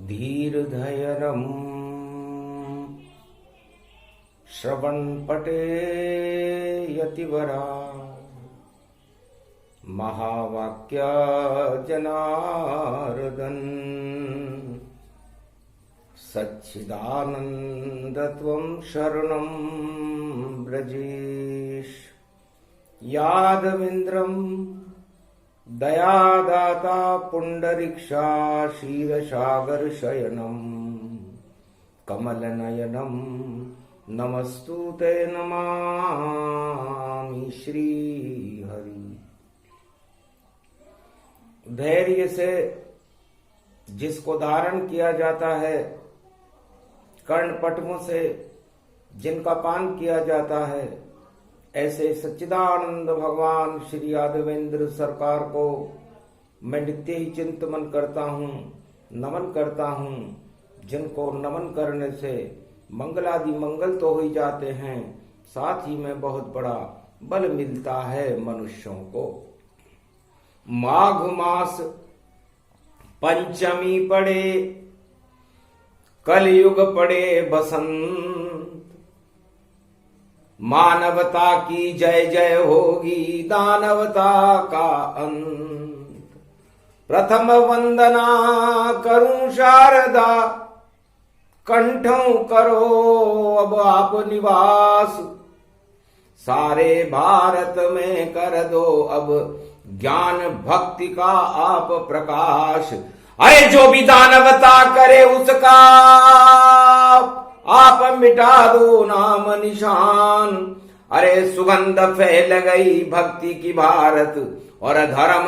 धीर्धयनम् श्रवणपटे यतिवरा महावाक्या जनार्दन सच्चिदानन्दत्वं शरणं ब्रजेश यादविन्द्रं दयादाता पुण्डरीक्षा क्षीरसागरशयनं कमलनयनं नमस्तुते नमामि श्रीहरि। धैर्य से जिसको धारण किया जाता है, कर्णपटुओं से जिनका पान किया जाता है, ऐसे सच्चिदानंद भगवान श्री यादवेंद्र सरकार को मैं नित्य ही चिंतन करता हूँ, नमन करता हूँ, जिनको नमन करने से मंगलादि मंगल तो हो ही जाते हैं, साथ ही में बहुत बड़ा बल मिलता है मनुष्यों को। माघ मास पंचमी पड़े, कलयुग पड़े बसंत, मानवता की जय जय होगी दानवता का अंत। प्रथम वंदना करूं शारदा, कंठों करो अब आप निवास, सारे भारत में कर दो अब ज्ञान भक्ति का आप प्रकाश। अरे जो भी दानवता करे उसका आप मिटा दो नाम निशान। अरे सुगंध फैल गई भक्ति की भारत और धर्म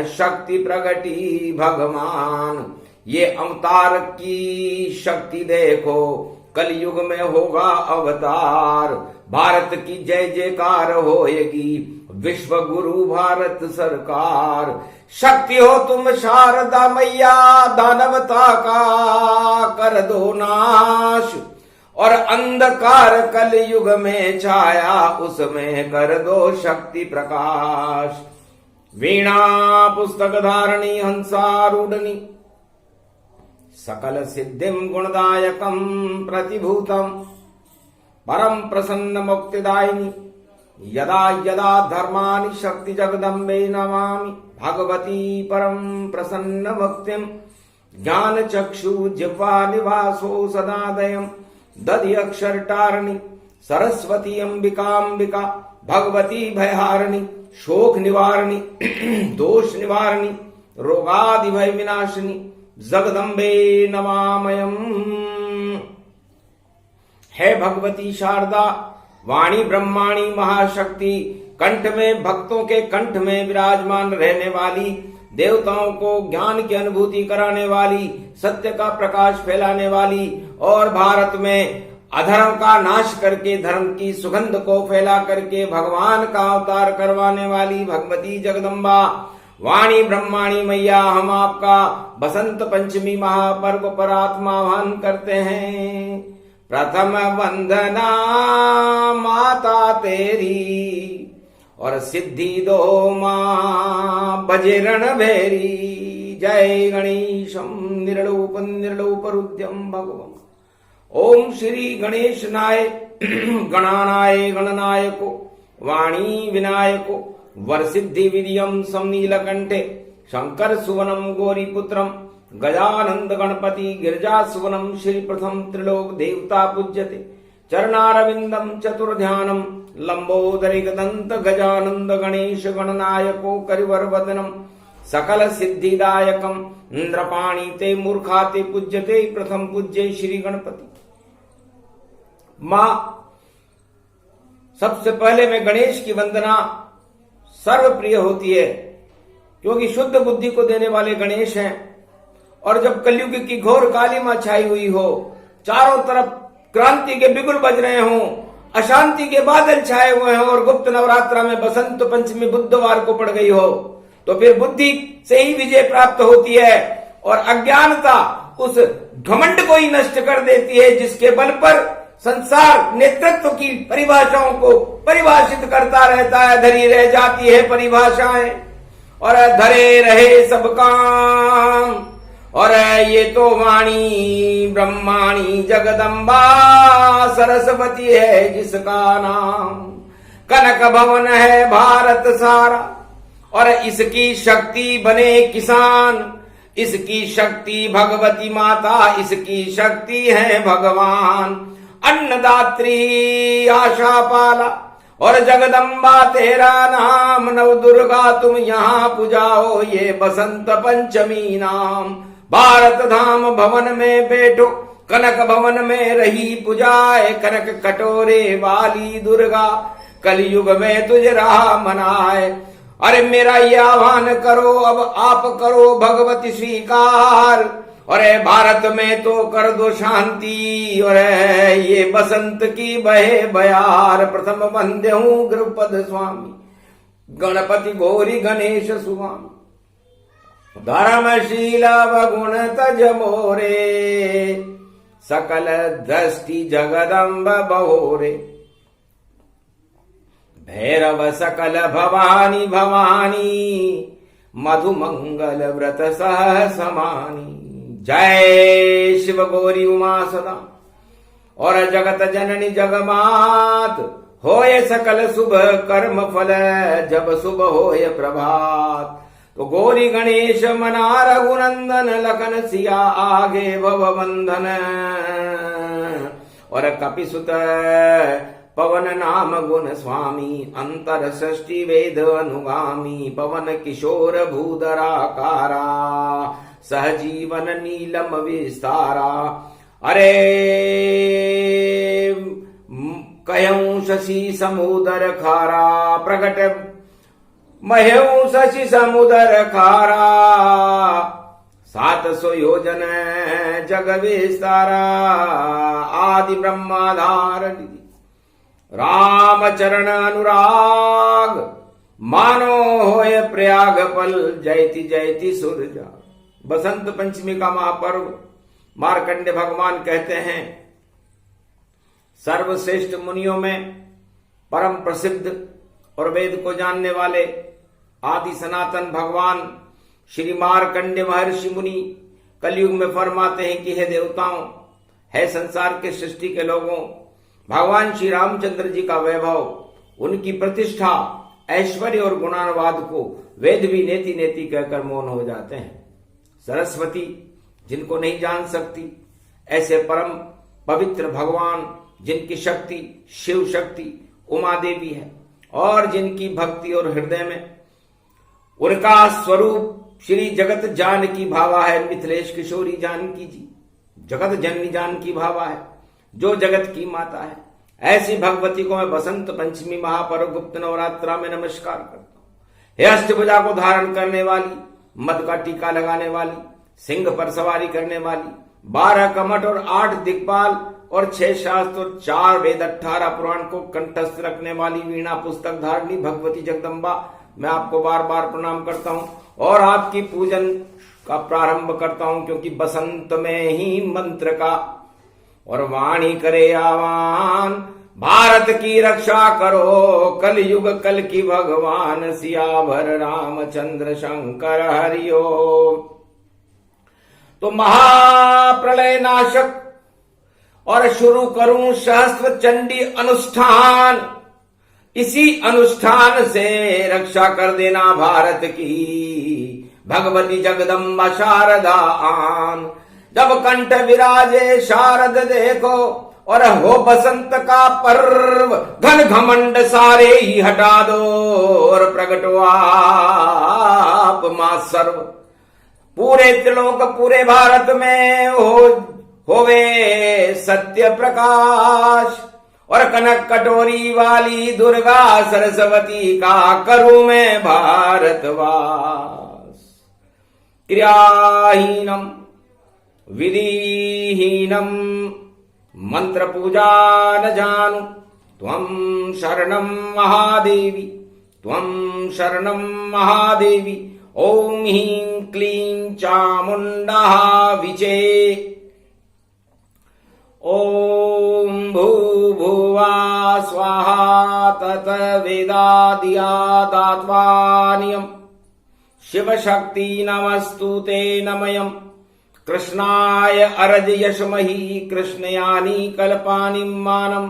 शक्ति प्रगटी भगवान। ये अवतार की शक्ति देखो, कलयुग में होगा अवतार। भारत की जय जयकार होएगी, विश्व गुरु भारत सरकार। शक्ति हो तुम शारदा मैया, दानवता का कर दो नाश, और अंधकार कलयुग में छाया उसमें कर दो शक्ति प्रकाश। वीणा पुस्तक धारणी हंसारूढ़नी, सकल सिद्धिं गुणदायकं प्रतिभूतं, परम प्रसन्न मुक्तिदायिनी। यदा यदा धर्मानि शक्ति जगदम्बे नमामि, भगवती परम प्रसन्न मुक्तिं। ज्ञान चक्षु जिह्वा निवासो सदादयं, दधि अक्षर टारणी सरस्वती अंबिका। भगवती भयहारिणी शोक निवारणी दोष निवारणी, रोगादि भय विनाशिनी, जगदम्बे नमामयम्। है भगवती शारदा वाणी ब्रह्माणी महाशक्ति, कंठ में भक्तों के कंठ में विराजमान रहने वाली, देवताओं को ज्ञान की अनुभूति कराने वाली, सत्य का प्रकाश फैलाने वाली, और भारत में अधर्म का नाश करके धर्म की सुगंध को फैला करके भगवान का अवतार करवाने वाली भगवती जगदम्बा वाणी ब्रह्माणी मैया, हम आपका बसंत पंचमी महापर्व पर आत्मावान करते हैं। प्रथम वंदना माता तेरी, और सिद्धि दो मां भजे रणभैरी। जय गणेशं निर्लोप निर्लोपरुद्यम भगवम्। ओम श्री गणेशनाय गणानाय गणनायको, वाणी विनायको, वरसिद्धि विधियं समनीलकंठे, शंकर सुवनम गौरीपुत्रम, गजानंद गणपति गिरिजा सुवनम। श्री प्रथम त्रिलोक देवता पूज्यते, चरणारविंदम चतुर्ध्यानम, लंबोदरिक दंत गजानंद गणेश गणनायको करिवर वदनम। सकल सिद्धिदायकम इंद्रपाणी ते मूर्खाते पूज्यते, प्रथम पूज्य श्री गणपति। मां सबसे पहले में गणेश की वंदना सर्वप्रिय होती है, क्योंकि शुद्ध बुद्धि को देने वाले गणेश हैं। और जब कलयुग की घोर कालिमा छाई हुई हो, चारों तरफ क्रांति के बिगुल बज रहे हों, अशांति के बादल छाए हुए हों, और गुप्त नवरात्रा में बसंत पंचमी बुधवार को पड़ गई हो, तो फिर बुद्धि से ही विजय प्राप्त होती है, और अज्ञानता उस घमंड को ही नष्ट कर देती है, जिसके बल पर संसार नेतृत्व की परिभाषाओं को परिभाषित करता रहता है। धरी रह जाती है परिभाषाएं, और धरे रहे सब काम, और ये तो वाणी ब्रह्माणी जगदम्बा सरस्वती है जिसका नाम, कनक भवन है भारत सारा, और इसकी शक्ति बने किसान, इसकी शक्ति भगवती माता, इसकी शक्ति है भगवान। अन्नदात्री आशा पाला और जगदम्बा तेरा नाम, नव दुर्गा तुम यहाँ पुजाओ ये बसंत पंचमी नाम। भारत धाम भवन में बैठो, कनक भवन में रही पुजाए, कनक कटोरे वाली दुर्गा कलयुग में तुझ राह मनाए। अरे मेरा ये आह्वान करो, अब आप करो भगवती स्वीकार, और भारत में तो कर दो शांति, और ये बसंत की बहे बयार। प्रथम वंदे हूँ गुरुपद स्वामी, गणपति गौरी गणेश स्वामी, धर्मशील गुण तज मोरे, सकल दृष्टि जगदम्ब बहोरे। भैरव सकल भवानी भवानी, मधु मंगल व्रत सह समानी। जय शिव गौरी उमा सदा, और जगत जननी जगमात, होए सकल शुभ कर्म फल, जब शुभ होए प्रभात। तो गौरी गणेश मना रघुनंदन, लखन सिया आगे भव बंधन, और कपिसुत पवन नाम गुण स्वामी, अंतर षष्टि वेद अनुगामी। पवन किशोर भूधराकारा, सहजीवन नीलम विस्तारा। अरे कहूं शशि समुदर खारा, प्रकट महेऊ शशि समुदर खारा। 700 योजन जग विस्तारा, आदि ब्रह्माधार राम चरण अनुराग। मानो होय प्रयाग पल, जयति जयति सूरजा। बसंत पंचमी का महापर्व मार्कंडे भगवान कहते हैं, सर्वश्रेष्ठ मुनियों में परम प्रसिद्ध और वेद को जानने वाले आदि सनातन भगवान श्री मार्कंडे महर्षि मुनि कलयुग में फरमाते हैं कि हे देवताओं, है संसार के सृष्टि के लोगों, भगवान श्री रामचंद्र जी का वैभव, उनकी प्रतिष्ठा, ऐश्वर्य और गुणानुवाद को वेद भी नेति नेति कहकर मौन हो जाते हैं। सरस्वती जिनको नहीं जान सकती, ऐसे परम पवित्र भगवान जिनकी शक्ति शिव शक्ति उमा देवी है, और जिनकी भक्ति और हृदय में उनका स्वरूप श्री जगत जानकी भावा है, मिथिलेश किशोरी जानकी जी, जगत जननी जानकी भावा है, जो जगत की माता है। ऐसी भगवती को मैं बसंत पंचमी महापर्व गुप्त नवरात्रा में नमस्कार करता हूँ। हे अष्टभुजा को धारण करने वाली, मद का टीका लगाने वाली, सिंह पर सवारी करने वाली, 12 कमठ और 8 दिक्पाल और 6 शास्त्र और 4 वेद 18 पुराण को कंठस्थ रखने वाली वीणा पुस्तक धारणी भगवती जगदम्बा, मैं आपको बार बार प्रणाम करता हूँ और आपकी पूजन का प्रारंभ करता हूँ, क्योंकि बसंत में ही मंत्र का और वाणी करे आवान, भारत की रक्षा करो कलयुग कल की भगवान, सियावर रामचंद्र शंकर हरिओ। तो महाप्रलय नाशक और शुरू करूं सहस्त्र चंडी अनुष्ठान, इसी अनुष्ठान से रक्षा कर देना भारत की भगवती जगदम्बा शारदा आन। जब कंठ विराजे शारद देखो और हो बसंत का पर्व, घन घमंड सारे ही हटा दो और प्रगटो आप मां सर्व। पूरे त्रिलोक पूरे भारत में होवे सत्य प्रकाश, और कनक कटोरी वाली दुर्गा सरस्वती का करूं मैं भारतवास। क्रियाहीनम विधिहीनम मंत्र पूजा न जानू, त्वं शरणं महादेवी, त्वं शरणं महादेवी। ओम ह्रीं क्लीं चामुंडा विचे, ओम भूर्भुवा स्वाहा तत्वेदादियादात्वानियम्। शिव शक्ति नमस्तुते नमयम्, कृष्णाय अरज यशमही कृष्णयानी कल्पानि मानम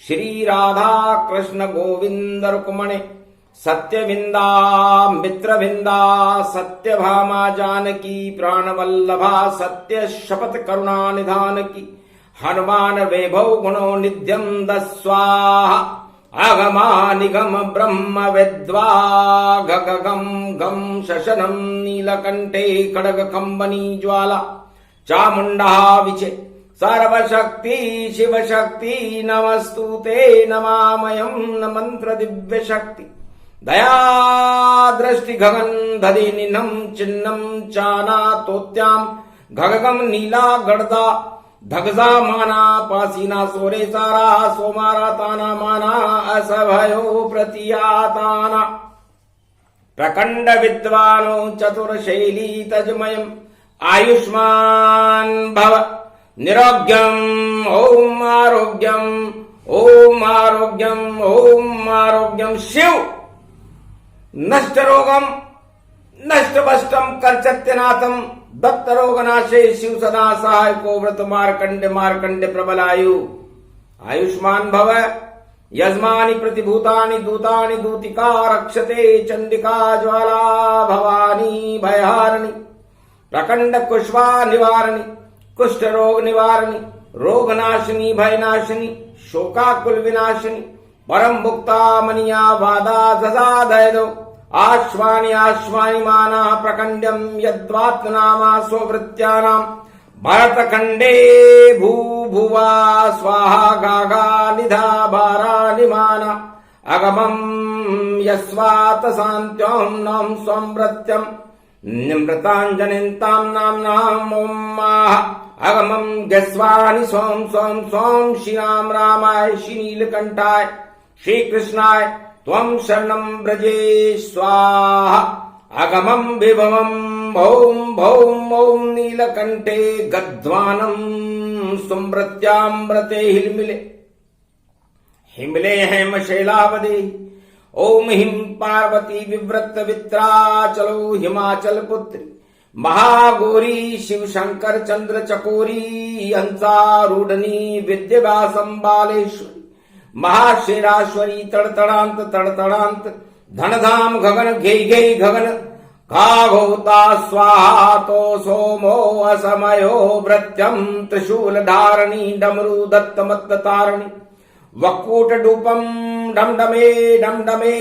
श्री राधा कृष्ण गोविंद रुक्मणे सत्यविंदा मित्रविंदा सत्यभामा जानकी प्राणवल्लभा सत्य शपथ करुणा निधान की हनुमान वैभव गुणो नित्यम दस्वाहा आगमा निगम ब्रह्म विद्वा गगम गम शशनम नीलकंठे खड़ग कंबनी ज्वाला चामुंडा विचे सर्वशक्ति शिवशक्ति नमस्तुते नमामयम न मंत्र दिव्य शक्ति दया दृष्टि गगन दधि निनम चिन्नम चाना तोत्याम गगम नीला गड़दा धगजा माना पासीना सोरे सारा सोमारा ताना माना असभयो प्रतियाताना प्रकंड विद्वानो चतुर्शैली तजमयम आयुष्मान भव निरोग्यम ओम आरोग्यम ओम आरोग्यम ओम आरोग्यम शिव नष्ट रोगम नष्ट वष्टम कर्चत्यनाथम दत्त रोगनाशे शिव सदा सहाय को व्रत मार्कंडे मार्कंडे प्रबलायु आयुष्मान भव यजमानि प्रतिभूतानि दूतानि दूतिका रक्षते चंडिका ज्वाला भवानी भयहारिणी प्रकंड कुष्वा निवारणी कुष्ठ रोग निवारणी रोगनाशिनी भयनाशिनी शोकाकुल विनाशिनी परम मुक्ता मनिया वादा जजा दयदो आश्वानि आश्वानि माना प्रकंडम यद्वात्मनामा स्ववृत्त्यानां भरतखंडे भूभुवा स्वाहा गागा निधा बारा निमाना अगमं यस्वात शान्त्यों नम स्वमृत्यम निमृतांजनितां नाम्नां ओम माह अगमं गस्वानि सोम सोम सोम श्रीराम रामाय श्री नीलकंठाय श्री कृष्णाय त्वं शरणं व्रजे स्वाहा अगमं विभवम् ओम भौम ओम नीलकंठे गद्वानं सुमृत्यामृते हिलमिले हिमले हेम शैलावदे ओम हिम पार्वती विव्रत वित्राचलो हिमाचल पुत्री महागौरी शिव शंकर चंद्र चकोरी हंसारूढ़नी विद्यवासं बालेश्वरी महाशेराश्वरी तड़तड़ांत तड़तड़ांत धनधाम गगन घे घे गगन काघोता स्वाहा तो सोमो असमयो भृत्यं त्रिशूल धारणी डमरू दत्त मत्त तारणी वक्कूट डूपम डमडमे डमडमे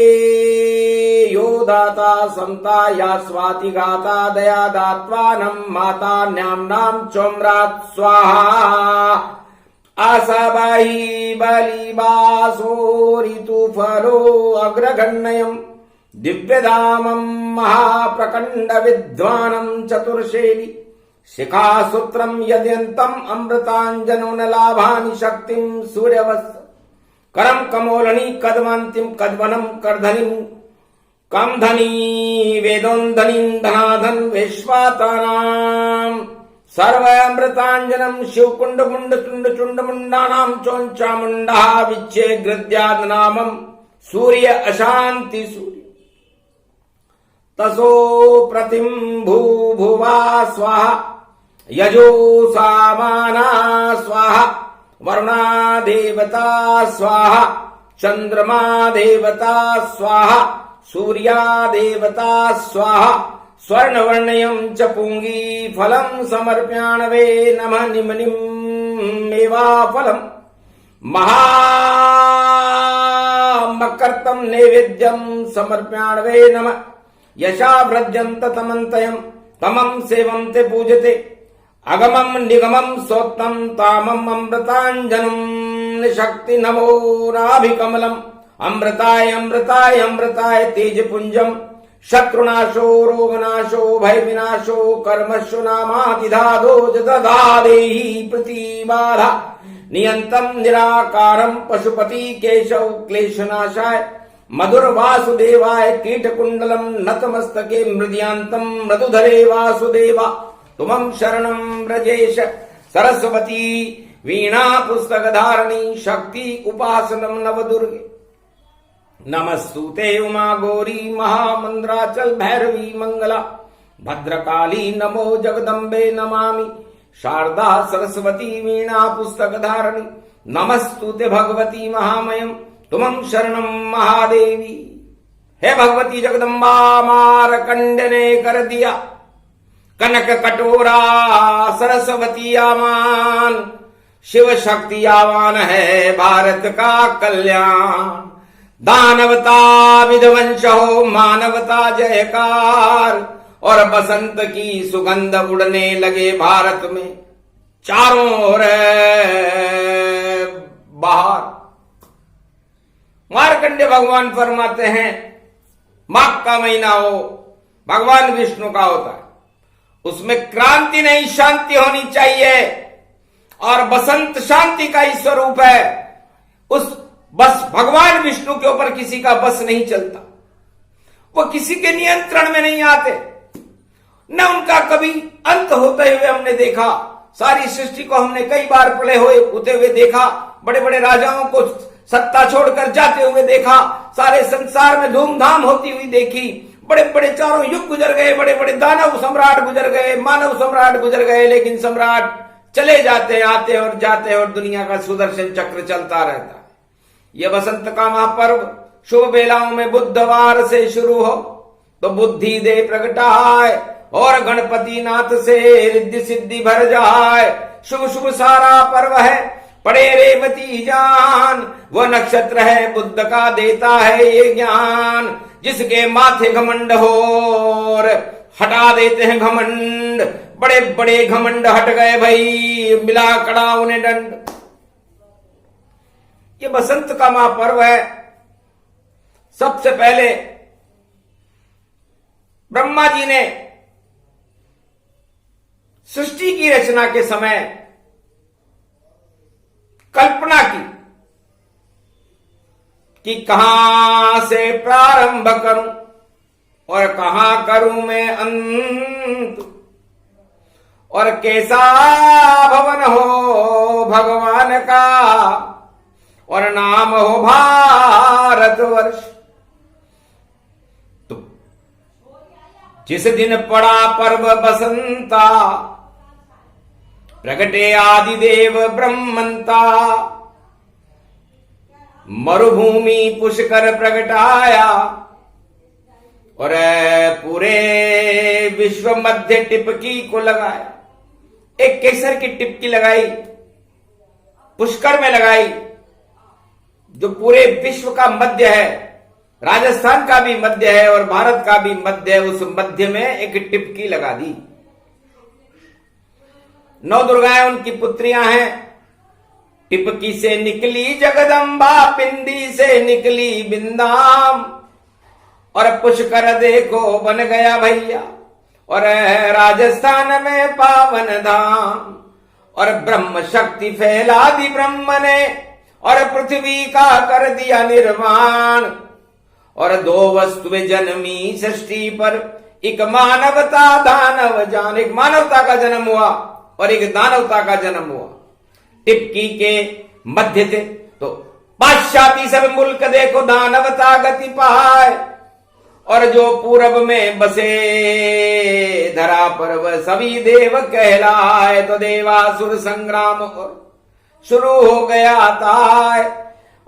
यो दाता समता या स्वाति गाता दया दात्वानं माता न्याम्नां चोम्रात् स्वाहा आसाबाही बलिबासो ऋतुफलो अग्रगण्यम् दिव्यधामं महाप्रकंड विद्वानं चतुर्शैली शिखासूत्रं यद्यन्तम् अमृताञ्जनो न लाभानि शक्तिं सूर्यवस् करम कमोलनी कदमान्तिम कदवनम करधनिम कमधनी वेदोन्दनिम धनाधन विश्वातानाम सर्वमृतांजनम शिवकुंड मुंड चुंड चुंड मुंडानाम चोंचामुंडा विच्छे गृद्याद नामम सूर्य अशांति सूर्य तसो प्रतिम भूभुवा स्वाहा यजो सामाना स्वाहा वरुणा देवता स्वाहा चंद्रमा देवता स्वाहा सूर्या देवता स्वाहा स्वर्णवर्णयं च पुंगी फलं समर्प्याणवे नमः निमनिं मेवा फलं महामकर्तं नैवेद्यं समर्प्याणवे नमः यशा व्रजन्त तमन्तयं तमं सेवन्ते पूजते अगमं निगमं सोत्तं तामम् अमृताञ्जनं निशक्ति नमो नाभिकमलम् अमृताय अमृताय अमृताय तेजपुञ्जं शत्रुनाशो रोगनाशो भयविनाशो कर्मशो नामातिधादो ददादेहि प्रतिबाधा नियन्तं निराकारं पशुपति केशव क्लेशनाशाय मधुर वासुदेवाय कीटकुण्डलं नतमस्तके मृदयान्तं मृदुधरे वासुदेवा तुमं शरणं व्रजेश सरस्वती वीणा पुस्तकधारिणी शक्ति उपासनं नवदुर्गे नमस्तुते उमा गौरी महामंद्राचल भैरवी मंगला भद्रकाली नमो जगदम्बे नमामि, शारदा सरस्वती वीणा पुस्तक धारणी, नमस्तुते भगवती महामयम तुमं शरणं महादेवी। हे भगवती जगदम्बा, मारकंड ने कर दिया कनक कटोरा, सरस्वती आमान, शिव शक्ति आवान है भारत का कल्याण। दानवता विध्वंस हो, मानवता जयकार, और बसंत की सुगंध उड़ने लगे भारत में चारों ओर बाहर। मार्कंडेय भगवान फरमाते हैं, माघ का महीना हो, भगवान विष्णु का होता है, उसमें क्रांति नहीं शांति होनी चाहिए, और बसंत शांति का ही स्वरूप है। उस बस भगवान विष्णु के ऊपर किसी का बस नहीं चलता, वो किसी के नियंत्रण में नहीं आते, न उनका कभी अंत होते हुए हमने देखा। सारी सृष्टि को हमने कई बार प्रलय होते हुए देखा, बड़े बड़े राजाओं को सत्ता छोड़कर जाते हुए देखा, सारे संसार में धूमधाम होती हुई देखी, बड़े बड़े चारों युग गुजर गए, बड़े बड़े दानव सम्राट गुजर गए, मानव सम्राट गुजर गए, लेकिन सम्राट चले जाते आते और जाते, और दुनिया का सुदर्शन चक्र चलता रहता। यह बसंत का महापर्व शुभ बेलाओं में बुधवार से शुरू हो तो बुद्धि दे प्रगटाए, और गणपति नाथ से रिद्धि सिद्धि भर जाए। शुभ शुभ सारा पर्व है, पड़े रेवती जान, वो नक्षत्र है बुद्ध का देता है ये ज्ञान। जिसके माथे घमंड हो और हटा देते हैं घमंड, बड़े बड़े घमंड हट गए भाई, मिला कड़ा उन्हें दंड। ये बसंत का महापर्व है। सबसे पहले ब्रह्मा जी ने सृष्टि की रचना के समय कल्पना की कि कहां से प्रारंभ करूं और कहां करूं मैं अंत, और कैसा भवन हो भगवान का, और नाम हो भारतवर्ष। तो जिस दिन पड़ा पर्व बसंता, प्रगटे आदिदेव ब्रह्मंता, मरुभूमि पुष्कर प्रगटाया, और पूरे विश्व मध्य टिपकी को लगाया। एक केसर की टिपकी लगाई, पुष्कर में लगाई, जो पूरे विश्व का मध्य है, राजस्थान का भी मध्य है और भारत का भी मध्य है, उस मध्य में एक टिपकी लगा दी। 9 दुर्गाएं उनकी पुत्रियां हैं। टिपकी से निकली जगदम्बा, पिंडी से निकली बिंदाम, और पुष्कर देखो बन गया भैया, और राजस्थान में पावन धाम। और ब्रह्म शक्ति फैला दी ब्रह्म ने, और पृथ्वी का कर दिया निर्माण। और 2 वस्तुएं जन्मी सृष्टि पर, एक मानवता दानव जान। एक मानवता का जन्म हुआ और एक दानवता का जन्म हुआ। टिपकी के मध्य थे तो पाश्चाती सब मुल्क देखो दानवता गति पाए, और जो पूरब में बसे धरा पर वह सभी देव कहलाए। तो देवासुर संग्राम और शुरू हो गया था,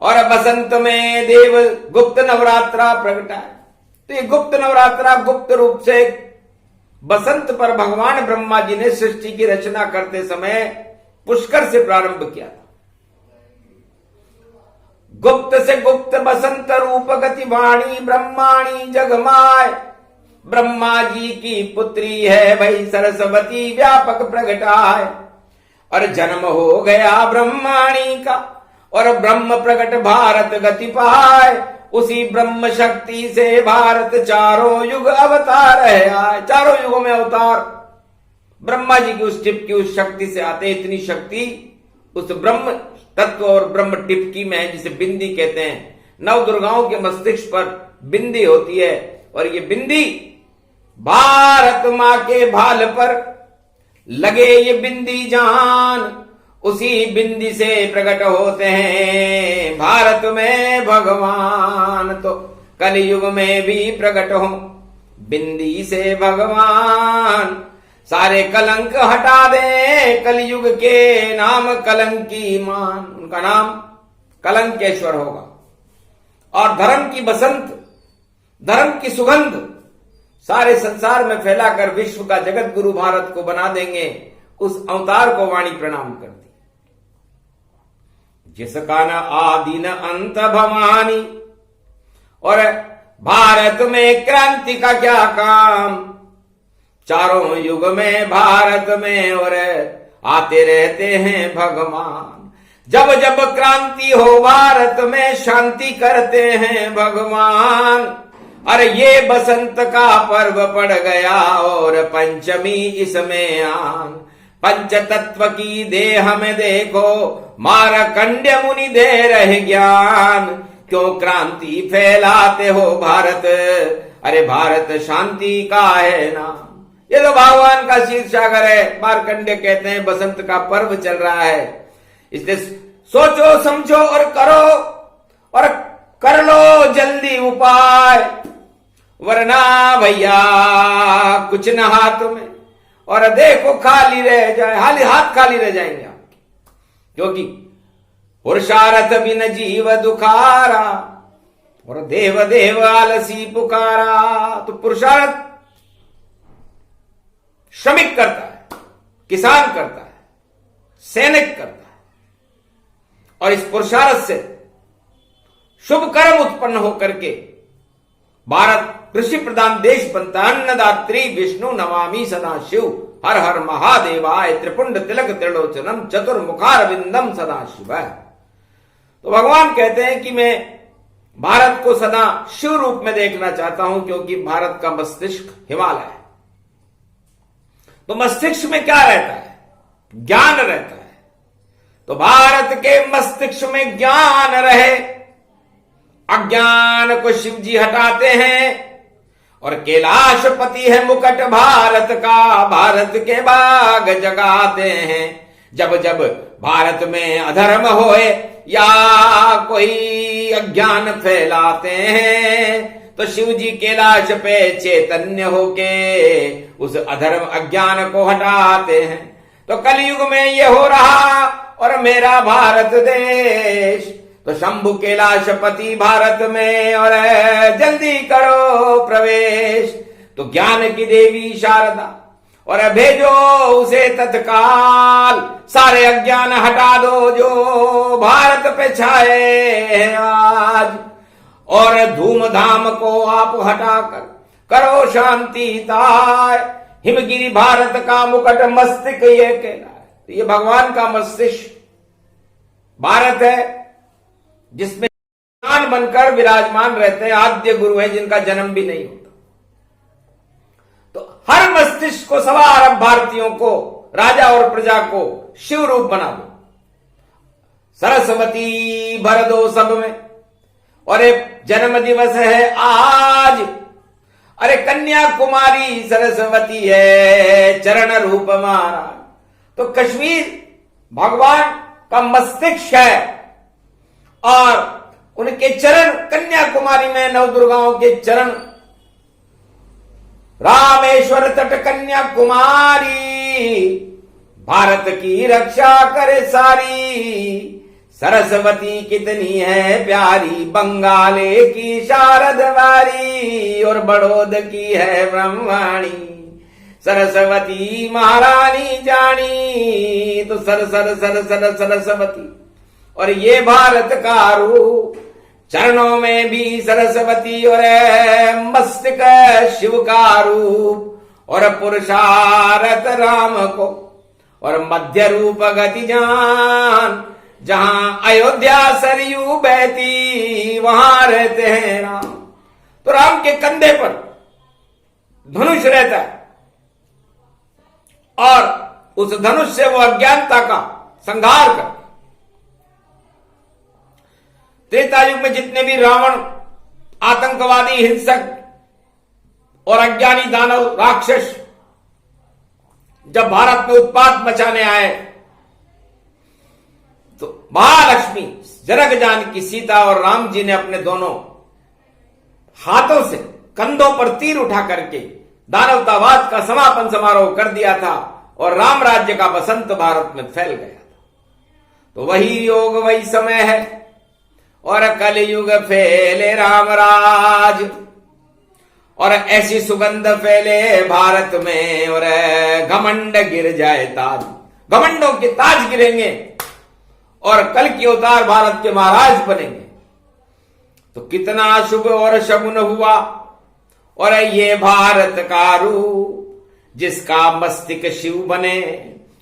और बसंत में देव गुप्त नवरात्रा प्रगटाए। तो ये गुप्त नवरात्रा गुप्त रूप से बसंत पर भगवान ब्रह्मा जी ने सृष्टि की रचना करते समय पुष्कर से प्रारंभ किया था। गुप्त से गुप्त बसंत रूप गति वाणी ब्रह्माणी जगमाय। ब्रह्मा जी की पुत्री है भाई सरस्वती व्यापक प्रगटाए, और जन्म हो गया ब्रह्माणी का, और ब्रह्म प्रगट भारत गति पाए। उसी ब्रह्म शक्ति से भारत चारों युग अवतार है। चारों युगों में अवतार ब्रह्मा जी की उस टिप की उस शक्ति से आते। इतनी शक्ति उस ब्रह्म तत्व और ब्रह्म टिपकी में है, जिसे बिंदी कहते हैं। 9 दुर्गाओं के मस्तिष्क पर बिंदी होती है, और ये बिंदी भारत मां के भाल पर लगे ये बिंदी जान। उसी बिंदी से प्रकट होते हैं भारत में भगवान। तो कलयुग में भी प्रकट हो बिंदी से भगवान सारे कलंक हटा दे, कलयुग के नाम कलंकी मान। उनका नाम कलंकेश्वर होगा और धर्म की बसंत, धर्म की सुगंध सारे संसार में फैलाकर विश्व का जगत गुरु भारत को बना देंगे। उस अवतार को वाणी प्रणाम करती। जिसका न आदि न अंत भवानी, और भारत में क्रांति का क्या काम, चारों युग में भारत में और आते रहते हैं भगवान। जब जब क्रांति हो भारत में शांति करते हैं भगवान। अरे ये बसंत का पर्व पड़ गया और पंचमी इसमें आन। पंच तत्व की देह में देखो मारकंड्य मुनि दे रहे ज्ञान। क्यों क्रांति फैलाते हो भारत, अरे भारत शांति का है नाम। ये तो भगवान का शीर्षागर है। मारकंड्य कहते हैं बसंत का पर्व चल रहा है, इसलिए सोचो समझो और करो, और कर लो जल्दी उपाय, वरना भैया कुछ न हाथ में, और देखो खाली रह जाए, हाथ खाली रह जाएंगे आपके। क्योंकि पुरुषार्थ बिन जीव दुखारा, और देव देव आलसी पुकारा। तो पुरुषार्थ श्रमिक करता है, किसान करता है, सैनिक करता है, और इस पुरुषार्थ से शुभ कर्म उत्पन्न होकर के भारत कृषि प्रधान देश बनता। अन्नदात्री विष्णु नमामि सदा शिव, हर हर महादेवाय त्रिपुंड तिलक त्रिलोचनम चतुर्मुखार विंदम सदा शिव। तो भगवान कहते हैं कि मैं भारत को सदा शिव रूप में देखना चाहता हूं, क्योंकि भारत का मस्तिष्क हिमालय है। तो मस्तिष्क में क्या रहता है? ज्ञान रहता है। तो भारत के मस्तिष्क में ज्ञान रहे, अज्ञान को शिव जी हटाते हैं। और कैलाशपति है मुकुट भारत का, भारत के बाग जगाते हैं। जब जब भारत में अधर्म होए या कोई अज्ञान फैलाते हैं, तो शिव जी कैलाश पे चैतन्य होके उस अधर्म अज्ञान को हटाते हैं। तो कलयुग में ये हो रहा, और मेरा भारत देश तो शंभु कैलाशपति भारत में, और जल्दी करो प्रवेश। तो ज्ञान की देवी शारदा, और भेजो उसे तत्काल, सारे अज्ञान हटा दो जो भारत पे छाए हैं आज। और धूमधाम को आप हटाकर करो शांति ताय। हिमगिरी भारत का मुकुट मस्तिष्क ये कहलाए। तो ये भगवान का मस्तिष्क भारत है, जिसमें ज्ञान बनकर विराजमान रहते हैं। आद्य गुरु है जिनका जन्म भी नहीं होता। तो हर मस्तिष्क को, 1.25 अरब भारतीयों को, राजा और प्रजा को शिव रूप बना दो। सरस्वती भर दो सब में, और एक जन्म दिवस है आज। अरे कन्याकुमारी सरस्वती है, चरण रूप महाराज। तो कश्मीर भगवान का मस्तिष्क है, और उनके चरण कन्याकुमारी में नवदुर्गाओं के चरण। रामेश्वर तट कन्याकुमारी, भारत की रक्षा करे सारी। सरस्वती कितनी है प्यारी, बंगाले की शारद वारी, और बड़ौद की है ब्रह्मवाणी। सरस्वती महारानी जानी, तो sir sir sir sir Saraswati. और ये भारत का रूप, चरणों में भी सरस्वती, और मस्तिष्क शिव का रूप। और पुरुषार्थ राम को, और मध्य रूप गति जान। जहां अयोध्या सरयू बहती, वहां रहते हैं राम। तो राम के कंधे पर धनुष रहता है, और उस धनुष से वो अज्ञानता का संहार कर। त्रेता युग में जितने भी रावण, आतंकवादी, हिंसक और अज्ञानी दानव राक्षस जब भारत में उत्पात मचाने आए, तो महालक्ष्मी जनक जानकी सीता और राम जी ने अपने दोनों हाथों से कंधों पर तीर उठा करके दानवतावाद का समापन समारोह कर दिया था और राम राज्य का बसंत भारत में फैल गया था। तो वही योग वही समय है और कलयुग फैले राम राज और ऐसी सुगंध फैले भारत में और घमंड गिर जाए ताज, घमंडों के ताज गिरेंगे और कल की अवतार भारत के महाराज बनेंगे। तो कितना शुभ और शगुन हुआ और ये भारत का रूप जिसका मस्तिष्क शिव बने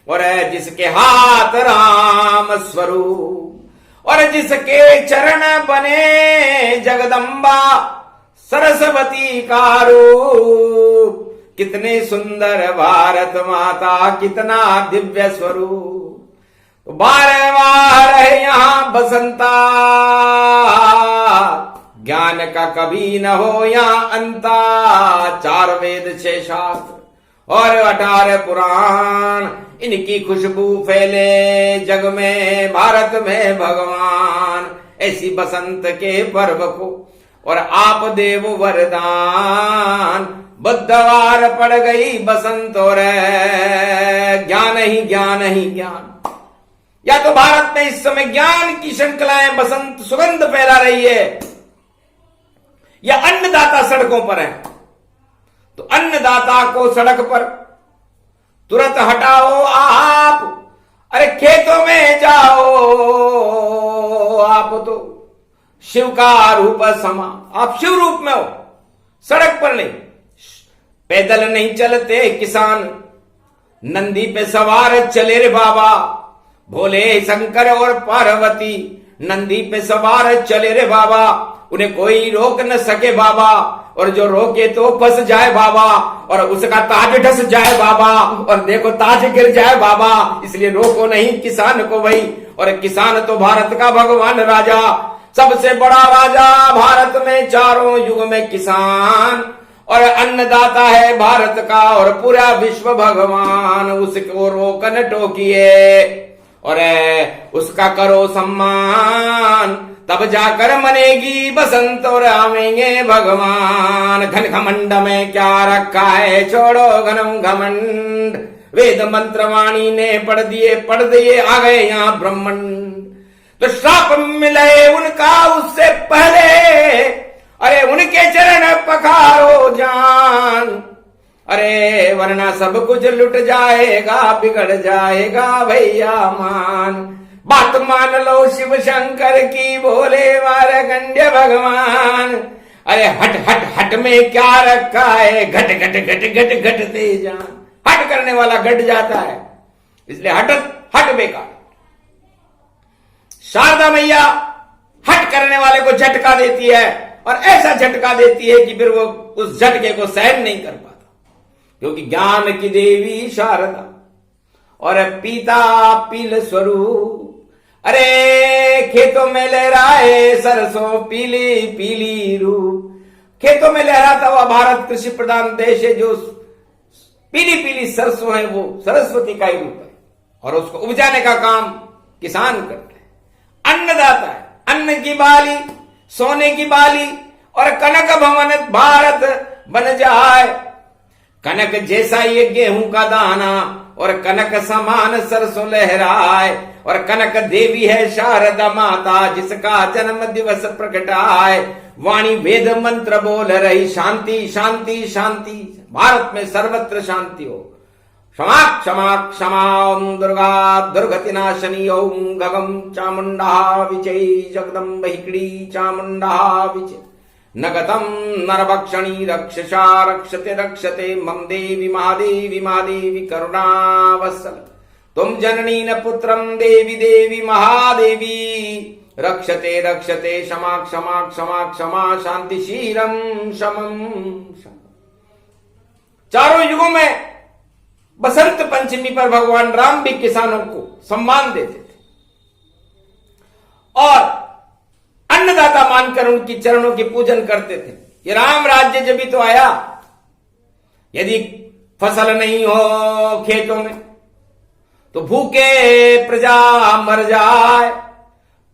और जिसके हाथ राम स्वरूप और जिसके चरण बने जगदम्बा सरस्वती का रूप। कितने सुंदर भारत माता, कितना दिव्य स्वरूप। तो बार बार है यहां बसंता, ज्ञान का कभी न हो यहां अंता। 4 वेद 6 शास्त्र और 18 पुराण, इनकी खुशबू फैले जग में, भारत में भगवान। ऐसी बसंत के पर्व को और आप देव वरदान। बुधवार पड़ गई बसंत और ज्ञान ही ज्ञान ही ज्ञान। या तो भारत में इस समय ज्ञान की श्रृंखलाएं बसंत सुगंध फैला रही है, या अन्नदाता सड़कों पर है। तो अन्नदाता को सड़क पर तुरंत हटाओ आप, अरे खेतों में जाओ आप। तो शिव का रूप समा, आप शिव रूप में हो, सड़क पर नहीं। पैदल नहीं चलते किसान, नंदी पे सवार चले रे बाबा। भोले शंकर और पार्वती नंदी पे सवार चले रे बाबा। उन्हें कोई रोक न सके बाबा, और जो रोके तो फंस जाए बाबा, और उसका ताज ढस जाए बाबा, और देखो ताज गिर जाए बाबा। इसलिए रोको नहीं किसान को भाई, और किसान तो भारत का भगवान राजा, सबसे बड़ा राजा भारत में, चारों युग में किसान और अन्नदाता है भारत का और पूरा विश्व भगवान। उसको रोक न टोकिए और उसका करो सम्मान, तब जाकर मनेगी बसंत और आवेंगे भगवान। घन घमंड में क्या रखा है, छोड़ो घनम घमंड। वेद मंत्र वाणी ने पढ़ दिए आ गए यहाँ ब्रह्मंड। तो श्राप मिले उनका उससे पहले, अरे उनके चरण पखारो जान। अरे वरना सब कुछ लुट जाएगा, बिगड़ जाएगा भैया मान। बात मान लो शिव शंकर की, भोले वारगंड्य भगवान। अरे हट हट हट में क्या रखा है, घट घट घट घट घटते जान। हट करने वाला घट जाता है, इसलिए हट बेकार। शारदा मैया हट करने वाले को झटका देती है, और ऐसा झटका देती है कि फिर वो उस झटके को सहन नहीं कर पाता, क्योंकि ज्ञान की देवी शारदा और पीता पील स्वरूप। अरे खेतों में लहराए सरसों पीली पीली रूप। खेतों में लहराता हुआ भारत कृषि प्रधान देश है, जो पीली पीली सरसों है वो सरस्वती का ही रूप है, और उसको उपजाने का काम किसान करते हैं। अन्नदाता है, अन्न की बाली, सोने की बाली, और कनक भवन भारत बन जाए। कनक जैसा ये गेहूं का दाना, और कनक समान सरसों लहराए। और कनक देवी है शारदा माता, जिसका जन्म दिवस प्रकटाए। वाणी वेद मंत्र बोल रही, शांति शांति शांति, भारत में सर्वत्र शांति हो। क्षमा क्षमा क्षमा ओम दुर्गा दुर्गति नाशनी ओम गगम चामुंडा विजय जगदम्ब हिकड़ी चामुंडा विजय। नगतम नरभक्षणी रक्षसा रक्षते रक्षते मम देवी महादेवी महादेवी करुणावत्सल। तुम जननी न पुत्रम देवी देवी महादेवी, रक्षते रक्षते क्षमा क्षमा क्षमा क्षमा शांति शीरम शमम शम। चारों युगों में बसंत पंचमी पर भगवान राम भी किसानों को सम्मान देते थे, और अन्नदाता मानकर उनकी चरणों की पूजन करते थे। ये राम राज्य जब भी तो आया। यदि फसल नहीं हो खेतों में तो भूखे प्रजा मर जाए,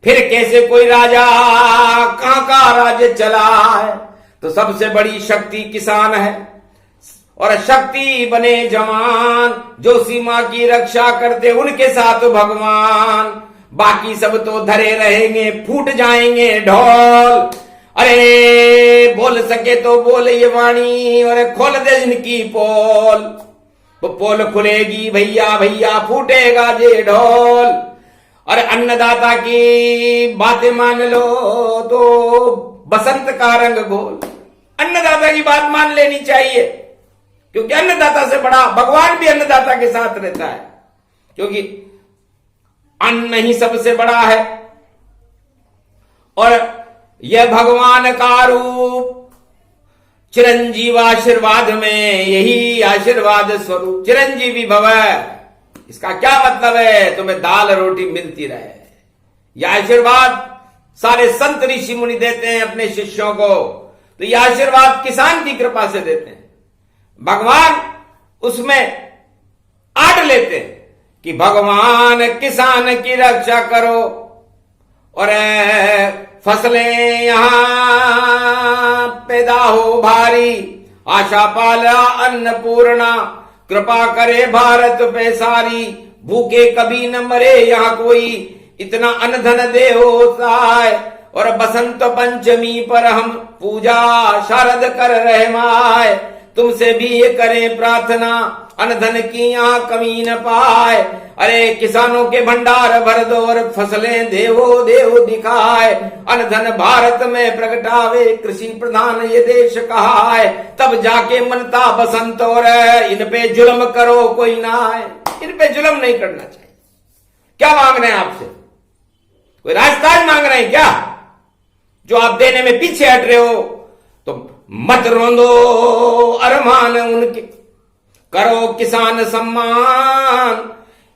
फिर कैसे कोई राजा कहां का राज्य चलाए। तो सबसे बड़ी शक्ति किसान है, और शक्ति बने जवान जो सीमा की रक्षा करते उनके साथ भगवान। बाकी सब तो धरे रहेंगे, फूट जाएंगे ढोल। अरे बोल सके तो बोले ये वाणी, और खोल दे जिनकी पोल, वो पोल खुलेगी भैया भैया, फूटेगा जे ढोल। अरे अन्नदाता की बातें मान लो तो बसंत का रंग घोल। अन्नदाता की बात मान लेनी चाहिए, क्योंकि अन्नदाता से बड़ा भगवान भी अन्नदाता के साथ रहता है, क्योंकि अन्न ही सबसे बड़ा है। और यह भगवान का रूप चिरंजीव आशीर्वाद में, यही आशीर्वाद स्वरूप चिरंजीवी भव। इसका क्या मतलब है? तुम्हें दाल रोटी मिलती रहे। यह आशीर्वाद सारे संत ऋषि मुनि देते हैं अपने शिष्यों को, तो यह आशीर्वाद किसान की कृपा से देते हैं। भगवान उसमें आड़ लेते हैं कि भगवान किसान की रक्षा करो, और फसलें यहां पैदा हो भारी, आशा पाला अन्नपूर्णा, कृपा करे भारत पे सारी। भूखे कभी न मरे यहाँ कोई, इतना अन्न धन दे होता है। और बसंत पंचमी पर हम पूजा शारद कर रहे माए, तुमसे भी ये करें प्रार्थना, अन्न धन की यहाँ कमी न पाए। अरे किसानों के भंडार भर दो, और फसलें देवो देव दिखाए। अन्न धन भारत में प्रगटावे, कृषि प्रधान ये देश कहा है। तब जाके मनता बसंत, और इन पे जुल्म करो कोई ना आए। इन पे जुल्म नहीं करना चाहिए। क्या मांग रहे हैं आपसे? कोई राजताज मांग रहे हैं क्या, जो आप देने में पीछे हट रहे हो? तो मत रोंदो अरमान उनके, करो किसान सम्मान।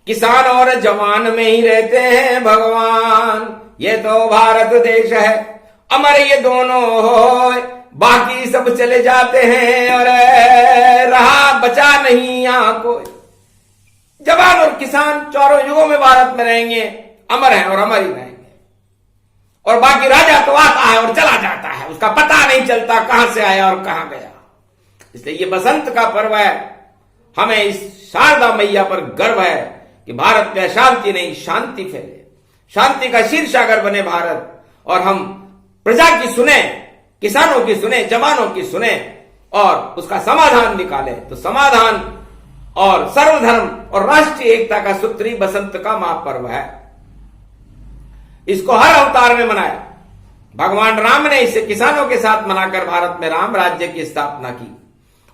किसान और जवान में ही रहते हैं भगवान। ये तो भारत देश है, अमर ये दोनों हो, बाकी सब चले जाते हैं, और रहा बचा नहीं यहाँ कोई। जवान और किसान चारों युगों में भारत में रहेंगे, अमर हैं और अमर ही रहेंगे। और बाकी राजा तो आता है और चला जाता है, उसका पता नहीं चलता कहां से आया और कहां गया। इसलिए ये बसंत का पर्व है। हमें इस शारदा मैया पर गर्व है कि भारत में अशांति नहीं शांति फैले, शांति का शीर्षागर बने भारत, और हम प्रजा की सुने, किसानों की सुने, जवानों की सुने, और उसका समाधान निकाले। तो समाधान और सर्वधर्म और राष्ट्रीय एकता का सूत्री बसंत का महापर्व है। इसको हर अवतार में मनाया। भगवान राम ने इसे किसानों के साथ मनाकर भारत में राम राज्य की स्थापना की,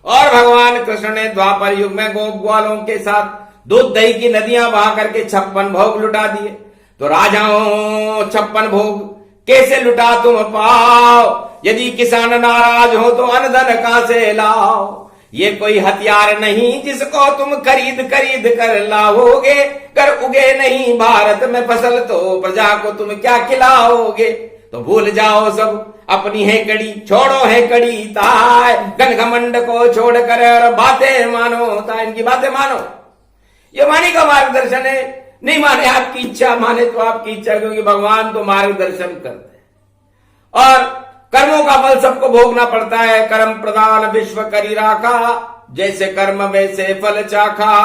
और भगवान कृष्ण ने द्वापर युग में गोप ग्वालों के साथ दूध दही की नदियां बहा करके 56 भोग लुटा दिए। तो राजाओं 56 भोग कैसे लुटा तुम पाओ? यदि किसान नाराज हो तो अन्न धन कहां से लाओ? ये कोई हथियार नहीं जिसको तुम खरीद खरीद कर लाओगे। कर उगे नहीं भारत में फसल तो प्रजा को तुम क्या खिलाओगे? तो भूल जाओ सब अपनी है कड़ी, छोड़ो है कड़ी ताय, घन घमंड को छोड़कर और बातें मानो ताय। इनकी बातें मानो, ये वाणी का मार्गदर्शन है। नहीं माने आपकी इच्छा, माने तो आपकी इच्छा, क्योंकि भगवान तो मार्गदर्शन करते हैं। और कर्मों का फल सबको भोगना पड़ता है। कर्म प्रदान विश्व करी राखा, जैसे कर्म वैसे फल चाखा।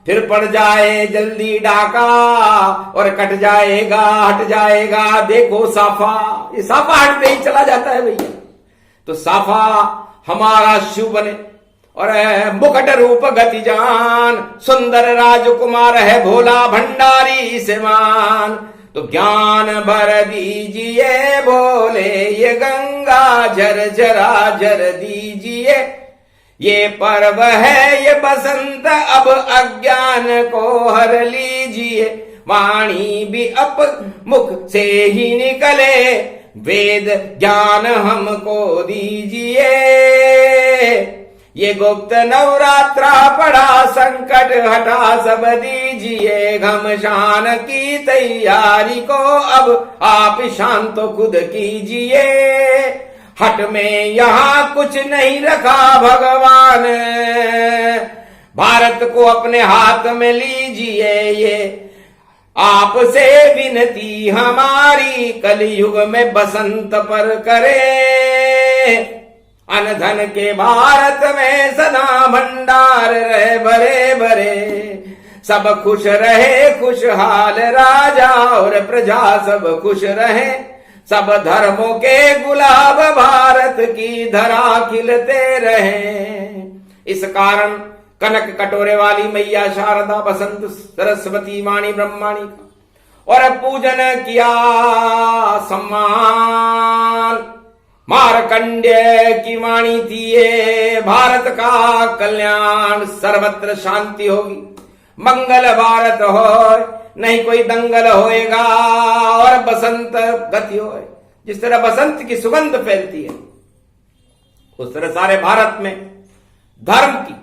फिर पड़ जाए जल्दी डाका, और कट जाएगा हट जाएगा देखो साफा। ये साफा हटते ही चला जाता है भैया। तो साफा हमारा शिव बने, और मुकुट रूप गति जान, सुंदर राजकुमार है भोला भंडारी से मान। तो ज्ञान भर दीजिए भोले, ये गंगा झर झरा झर दीजिए। ये पर्व है ये बसंत, अब अज्ञान को हर लीजिए। वाणी भी अप मुख से ही निकले, वेद ज्ञान हमको दीजिए। ये गुप्त नवरात्रा पड़ा, संकट हटा सब दीजिए। घमशान की तैयारी को अब आप शांत खुद कीजिए। हट में यहाँ कुछ नहीं रखा भगवान, भारत को अपने हाथ में लीजिए। ये आपसे विनती हमारी, कलयुग में बसंत पर करे अन धन के भारत में सदा भंडार रहे भरे भरे। सब खुश रहे खुशहाल राजा और प्रजा सब खुश रहे। सब धर्मों के गुलाब भारत की धरा खिलते रहे। इस कारण कनक कटोरे वाली मैया शारदा बसंत सरस्वती वाणी ब्रह्माणी का और पूजन किया सम्मान। मार्कंडेय की वाणी थी ये, भारत का कल्याण सर्वत्र शांति होगी, मंगल भारत हो, नहीं कोई दंगल होएगा और बसंत गति होए। जिस तरह बसंत की सुगंध फैलती है उस तरह सारे भारत में धर्म की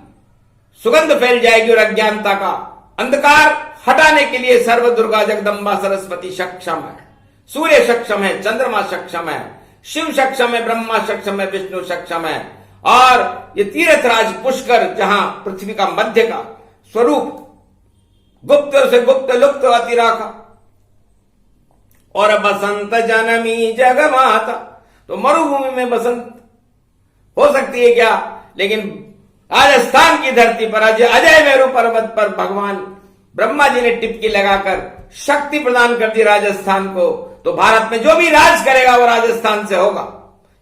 सुगंध फैल जाएगी और अज्ञानता का अंधकार हटाने के लिए सर्व दुर्गा जगदम्बा सरस्वती सक्षम है। सूर्य सक्षम है, चंद्रमा सक्षम है, शिव सक्षम है, ब्रह्मा सक्षम है, विष्णु सक्षम है। और ये तीर्थराज पुष्कर जहां पृथ्वी का मध्य का स्वरूप गुप्त से गुप्त लुप्त अति राखा। और बसंत जनमी जगमाता, तो मरुभूमि में बसंत हो सकती है क्या, लेकिन राजस्थान की धरती पर अजय मेरू पर्वत पर भगवान ब्रह्मा जी ने टिपकी लगाकर शक्ति प्रदान कर दी राजस्थान को। तो भारत में जो भी राज करेगा वो राजस्थान से होगा,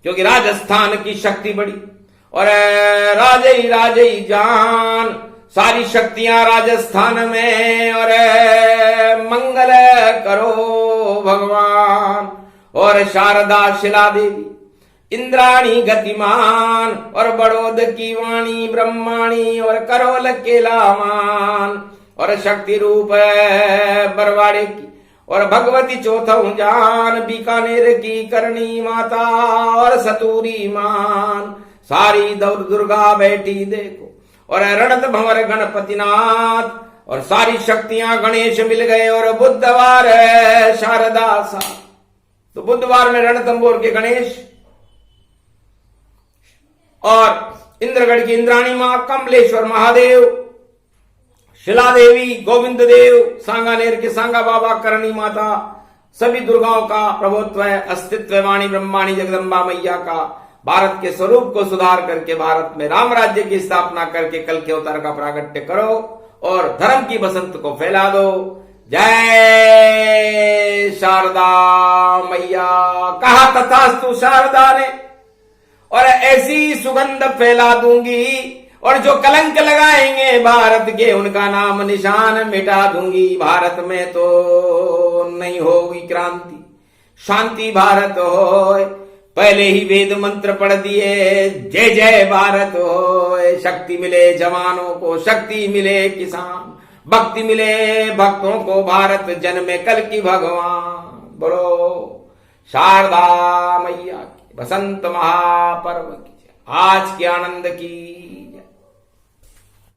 क्योंकि राजस्थान की शक्ति बड़ी। और राजई जान, सारी शक्तियां राजस्थान में। और मंगल करो भगवान। और शारदा शिला देवी, इंद्राणी गतिमान, और बड़ोद की वाणी ब्रह्माणी, और करोल केलामान, और शक्ति रूप बरवाड़े की, और भगवती चौथऊ जान, बीकानेर की करणी माता, और सतूरी मान। सारी दुर्गा बैठी देखो, और रणत भंवर गणपतिनाथ, और सारी शक्तियां गणेश मिल गए। और बुधवार है शारदा सा, तो बुधवार में रणतंबोर के गणेश, और इंद्रगढ़ की इंद्राणी मां, कमलेश्वर महादेव, शिला देवी, गोविंद देव, सांगानेर के सांगा बाबा, करणी माता, सभी दुर्गाओं का प्रभुत्व है, अस्तित्व वाणी ब्रह्माणी जगदम्बा मैया का। भारत के स्वरूप को सुधार करके भारत में राम राज्य की स्थापना करके कल के अवतार का प्रागट्य करो और धर्म की बसंत को फैला दो। जय शारदा मैया। कहा तथास्तु शारदा ने, और ऐसी सुगंध फैला दूंगी, और जो कलंक लगाएंगे भारत के उनका नाम निशान मिटा दूंगी। भारत में तो नहीं होगी क्रांति, शांति भारत हो। पहले ही वेद मंत्र पढ़ दिए, जय जय भारत हो। शक्ति मिले जवानों को, शक्ति मिले किसान, भक्ति मिले भक्तों को, भारत जन्मे कल की भगवान। बोलो शारदा मैया की बसंत महापर्व की आज के आनंद की